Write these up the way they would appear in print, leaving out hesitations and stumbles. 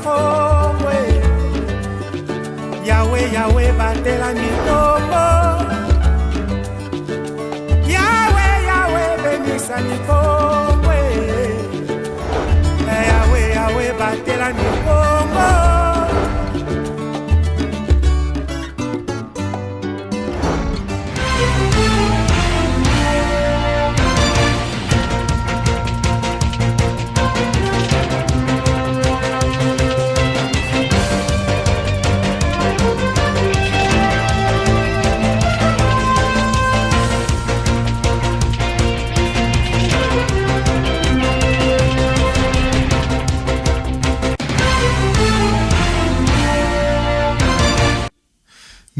Congo. Yahweh, Yahweh, batela mikombo. Yahweh, Yahweh, benisa mikombo. Yahweh, Yahweh, batela mikombo.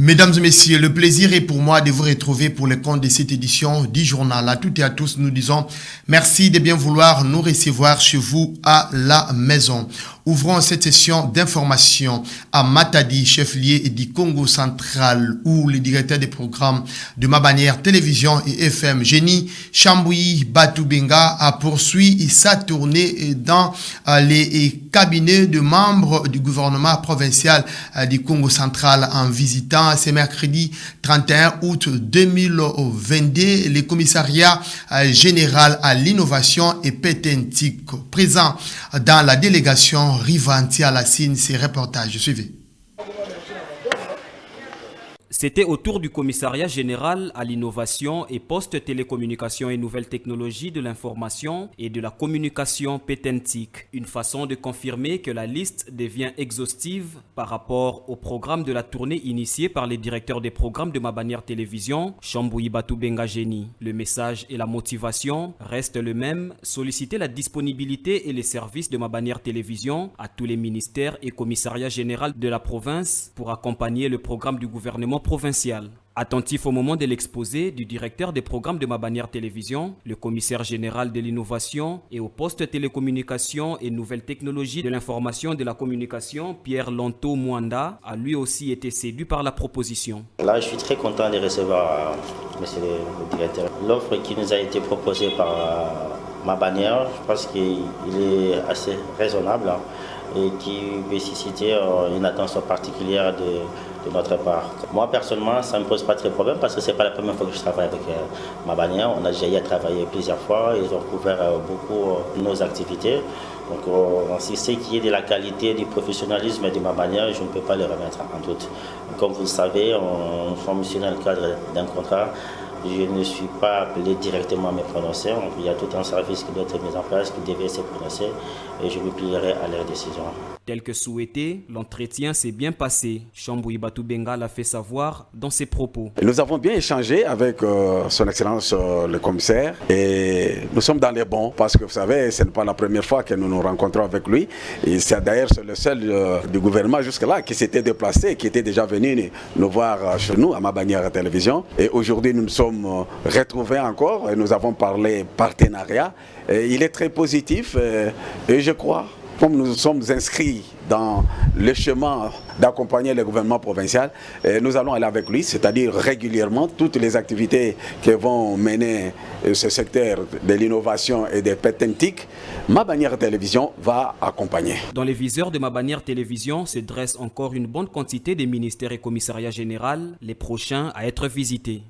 Mesdames et messieurs, le plaisir est pour moi de vous retrouver pour le compte de cette édition du journal. À toutes et à tous, nous disons merci de bien vouloir nous recevoir chez vous à la maison. Ouvrons cette session d'information à Matadi, chef-lieu du Congo central, où le directeur des programmes de Mabanière Télévision et FM, Génie Chamboui Batoubenga, a poursuivi sa tournée dans les cabinets de membres du gouvernement provincial du Congo central en visitant ce mercredi 31 août 2022 le commissariat général à l'innovation et pétentique présent dans la délégation Rivanti à la Sine. Ces reportages, suivez. C'était au tour du commissariat général à l'innovation et poste télécommunications et nouvelles technologies de l'information et de la communication pétentique. Une façon de confirmer que la liste devient exhaustive par rapport au programme de la tournée initiée par les directeurs des programmes de Mabanière Télévision, Chamboui Batoubenga Génie. Le message et la motivation restent le même, solliciter la disponibilité et les services de Mabanière Télévision à tous les ministères et commissariats généraux de la province pour accompagner le programme du gouvernement provincial. Attentif au moment de l'exposé du directeur des programmes de Mabanière Télévision, le commissaire général de l'innovation et au poste télécommunications et nouvelles technologies de l'information et de la communication, Pierre Lonto Mwanda, a lui aussi été séduit par la proposition. Là, je suis très content de recevoir monsieur le directeur. L'offre qui nous a été proposée par Mabanière, je pense qu'il est assez raisonnable et qui peut susciter une attention particulière de notre part. Moi personnellement, ça ne me pose pas très de problème parce que ce n'est pas la première fois que je travaille avec Mabanière. On a déjà eu à travailler plusieurs fois, ils ont couvert beaucoup nos activités. Donc si ce qui est de la qualité, du professionnalisme de Mabanière, je ne peux pas le remettre en doute. Comme vous le savez, on fonctionne dans le cadre d'un contrat. Je ne suis pas appelé directement à me prononcer. Il y a tout un service qui doit être mis en place, qui devait se prononcer et je me plierai à leur décision. Tel que souhaité, l'entretien s'est bien passé. Chamboui Batoubenga l'a fait savoir dans ses propos. Nous avons bien échangé avec son Excellence le commissaire et nous sommes dans les bons parce que vous savez, ce n'est pas la première fois que nous nous rencontrons avec lui. Et c'est d'ailleurs le seul du gouvernement jusque-là qui s'était déplacé, qui était déjà venu nous voir chez nous à Mabanière Télévision. Et aujourd'hui, nous nous sommes retrouvés encore et nous avons parlé partenariat. Et il est très positif et je crois, comme nous sommes inscrits dans le chemin d'accompagner le gouvernement provincial, nous allons aller avec lui, c'est-à-dire régulièrement, toutes les activités que vont mener ce secteur de l'innovation et des pétentique, Mabanière Télévision va accompagner. Dans les viseurs de Mabanière Télévision se dresse encore une bonne quantité de ministères et commissariats généraux, les prochains à être visités.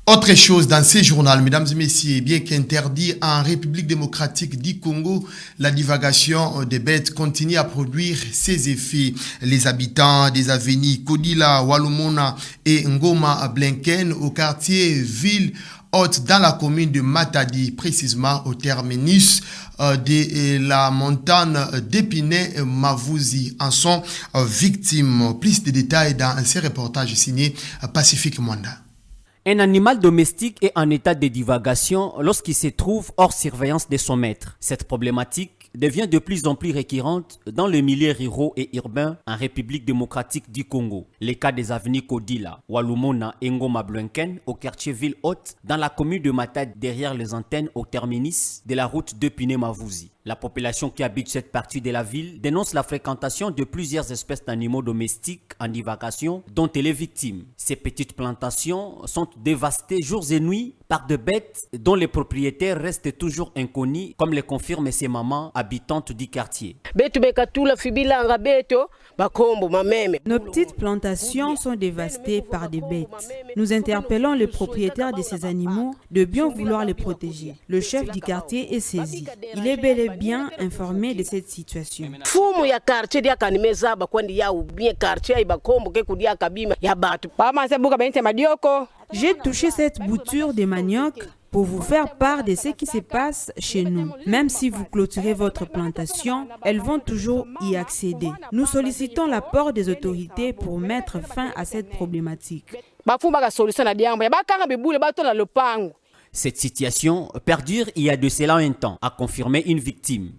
Autre chose dans ces journaux, mesdames et messieurs, bien qu'interdit en République démocratique du Congo, la divagation des bêtes continue à produire ses effets. Les habitants des avenirs Kodila, Walumona et Ngoma Blinken au quartier Ville Haute dans la commune de Matadi, précisément au terminus de la montagne d'Épinay-Mavouzi, en sont victimes. Plus de détails dans ces reportages signés Pacifique Mwanda. Un animal domestique est en état de divagation lorsqu'il se trouve hors surveillance de son maître. Cette problématique devient de plus en plus récurrente dans les milieux ruraux et urbains en République démocratique du Congo. Les cas des avenirs Kodila, Walumona et Ngoma Blinken au quartier Ville-Haute dans la commune de Matadi derrière les antennes au terminus de la route d'Épinay-Mavouzi. La population qui habite cette partie de la ville dénonce la fréquentation de plusieurs espèces d'animaux domestiques en divagation dont elle est victime. Ces petites plantations sont dévastées jours et nuits par de bêtes dont les propriétaires restent toujours inconnus, comme le confirment ces mamans habitantes du quartier. Nos petites plantations sont dévastées par des bêtes. Nous interpellons les propriétaires de ces animaux de bien vouloir les protéger. Le chef du quartier est saisi. Il est bel et bien informé de cette situation. J'ai touché cette bouture de manioc pour vous faire part de ce qui se passe chez nous. Même si vous clôturez votre plantation, elles vont toujours y accéder. Nous sollicitons l'apport des autorités pour mettre fin à cette problématique. Cette situation perdure il y a de cela un temps, a confirmé une victime.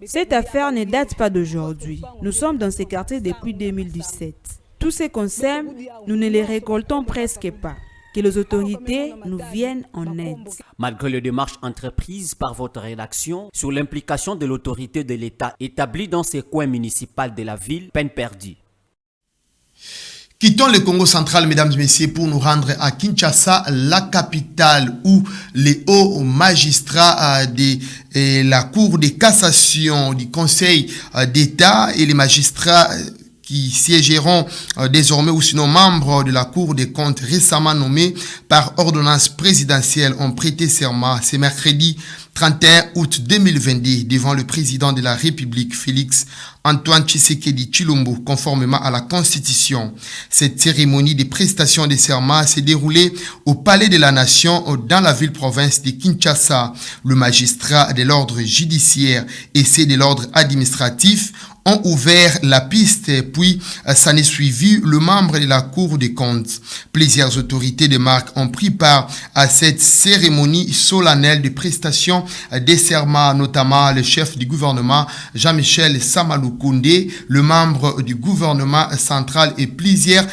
Cette affaire ne date pas d'aujourd'hui. Nous sommes dans ces quartiers depuis 2017. Tous ces qu'on sème, nous ne les récoltons presque pas. Que les autorités nous viennent en aide. Malgré les démarches entreprises par votre rédaction sur l'implication de l'autorité de l'État établie dans ces coins municipaux de la ville, peine perdue. Quittons le Congo central, mesdames et messieurs, pour nous rendre à Kinshasa, la capitale, où les hauts magistrats de la Cour de cassation du Conseil d'État et les magistrats qui siégeront désormais ou sinon membres de la Cour des comptes récemment nommés par ordonnance présidentielle ont prêté serment ce mercredi 31 août 2022 devant le président de la République Félix Antoine Tshisekedi Tshilombo conformément à la Constitution. Cette cérémonie de prestation de serment s'est déroulée au Palais de la Nation dans la ville-province de Kinshasa. Le magistrat de l'ordre judiciaire et ceux de l'ordre administratif ont ouvert la piste, puis s'en est suivi le membre de la Cour des comptes. Plusieurs autorités de marque ont pris part à cette cérémonie solennelle de prestation des serments, notamment le chef du gouvernement Jean-Michel Samaloukoundé, le membre du gouvernement central et plusieurs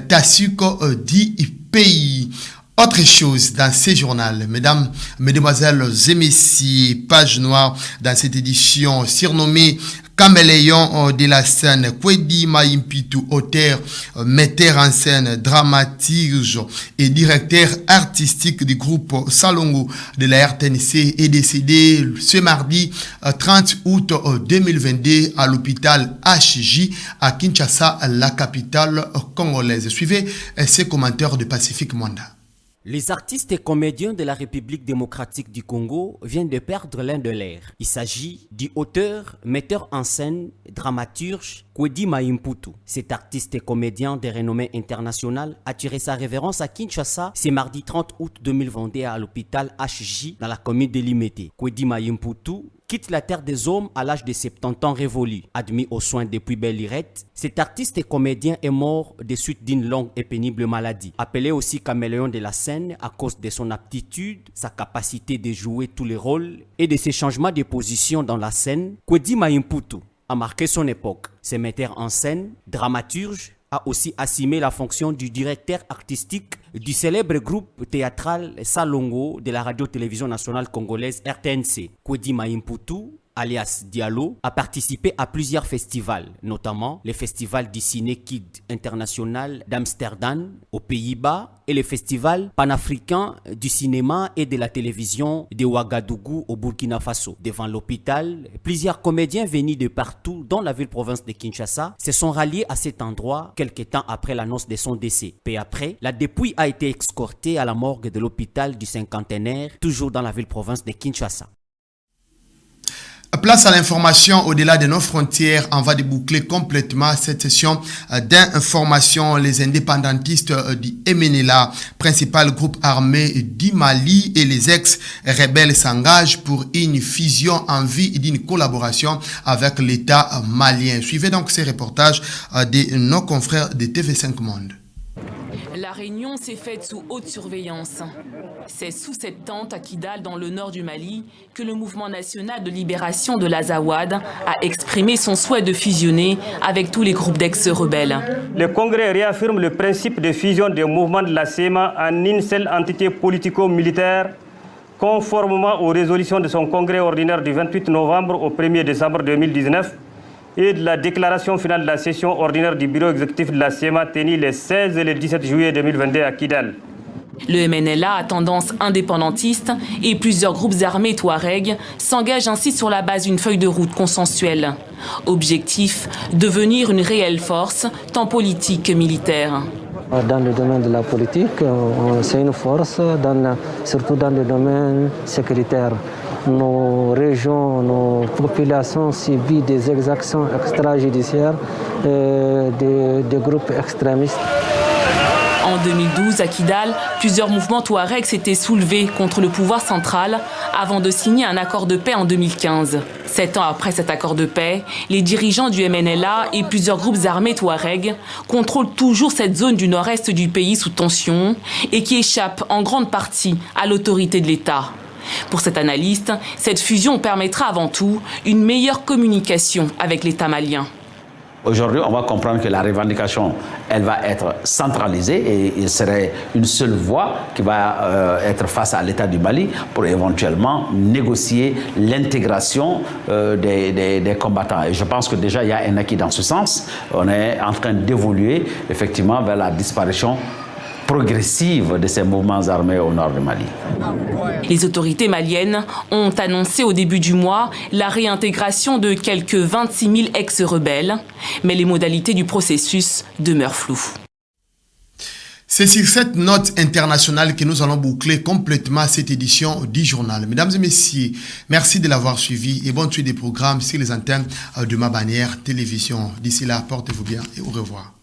Tassuko du pays. Autre chose dans ce journal, mesdames, mesdemoiselles et messieurs, page noire dans cette édition surnommée Caméléon de la scène, Kwedi Maimpitu, auteur, metteur en scène, dramaturge et directeur artistique du groupe Salongo de la RTNC est décédé ce mardi 30 août 2022 à l'hôpital HJ à Kinshasa, la capitale congolaise. Suivez ces commentaires de Pacifique Mwanda. Les artistes et comédiens de la République démocratique du Congo viennent de perdre l'un de leurs. Il s'agit du auteur, metteur en scène, dramaturge Kwedi Maimputu. Cet artiste et comédien de renommée internationale a tiré sa révérence à Kinshasa ce mardi 30 août 2022 à l'hôpital HJ dans la commune de Limete. Kwedi Maimputu quitte la terre des hommes à l'âge de 70 ans révolu. Admis aux soins depuis belle lurette, cet artiste et comédien est mort des suites d'une longue et pénible maladie. Appelé aussi caméléon de la scène à cause de son aptitude, sa capacité de jouer tous les rôles et de ses changements de position dans la scène, Kwedi Maimputu a marqué son époque. Ce metteur en scène, dramaturge, a aussi assumé la fonction du directeur artistique du célèbre groupe théâtral Salongo de la radio-télévision nationale congolaise RTNC. Kwedi Maimputu, alias Diallo, a participé à plusieurs festivals, notamment le festival du Ciné Kid International d'Amsterdam aux Pays-Bas et le festival panafricain du cinéma et de la télévision de Ouagadougou au Burkina Faso. Devant l'hôpital, plusieurs comédiens venus de partout dans la ville-province de Kinshasa se sont ralliés à cet endroit quelques temps après l'annonce de son décès. Peu après, la dépouille a été escortée à la morgue de l'hôpital du Cinquantenaire, toujours dans la ville-province de Kinshasa. Place à l'information au-delà de nos frontières. On va déboucler complètement cette session d'information. Les indépendantistes du MNLA, principal groupe armé du Mali, et les ex-rebelles s'engagent pour une fusion en vue d'une collaboration avec l'État malien. Suivez donc ces reportages de nos confrères de TV5 Monde. La réunion s'est faite sous haute surveillance. C'est sous cette tente à Kidal, dans le nord du Mali, que le mouvement national de libération de l'Azawad a exprimé son souhait de fusionner avec tous les groupes d'ex-rebelles. Le Congrès réaffirme le principe de fusion des mouvements de la CEMA en une seule entité politico-militaire conformément aux résolutions de son congrès ordinaire du 28 novembre au 1er décembre 2019 et de la déclaration finale de la session ordinaire du bureau exécutif de la CEMA tenue les 16 et les 17 juillet 2022 à Kidal. Le MNLA à tendance indépendantiste et plusieurs groupes armés Touareg s'engagent ainsi sur la base d'une feuille de route consensuelle. Objectif, devenir une réelle force, tant politique que militaire. Dans le domaine de la politique, c'est une force, surtout dans le domaine sécuritaire. Nos régions, nos populations subissent des exactions extrajudiciaires des groupes extrémistes. En 2012, à Kidal, plusieurs mouvements Touaregs s'étaient soulevés contre le pouvoir central avant de signer un accord de paix en 2015. 7 ans après cet accord de paix, les dirigeants du MNLA et plusieurs groupes armés Touaregs contrôlent toujours cette zone du nord-est du pays sous tension et qui échappe en grande partie à l'autorité de l'État. Pour cet analyste, cette fusion permettra avant tout une meilleure communication avec l'État malien. Aujourd'hui, on va comprendre que la revendication, elle va être centralisée et il serait une seule voix qui va être face à l'État du Mali pour éventuellement négocier l'intégration des combattants. Et je pense que déjà, il y a un acquis dans ce sens. On est en train d'évoluer effectivement vers la disparition progressive de ces mouvements armés au nord du Mali. Les autorités maliennes ont annoncé au début du mois la réintégration de quelques 26 000 ex-rebelles, mais les modalités du processus demeurent floues. C'est sur cette note internationale que nous allons boucler complètement cette édition du journal. Mesdames et messieurs, merci de l'avoir suivi et bonne suite des programmes sur les antennes de Ma Bannière Télévision. D'ici là, portez-vous bien et au revoir.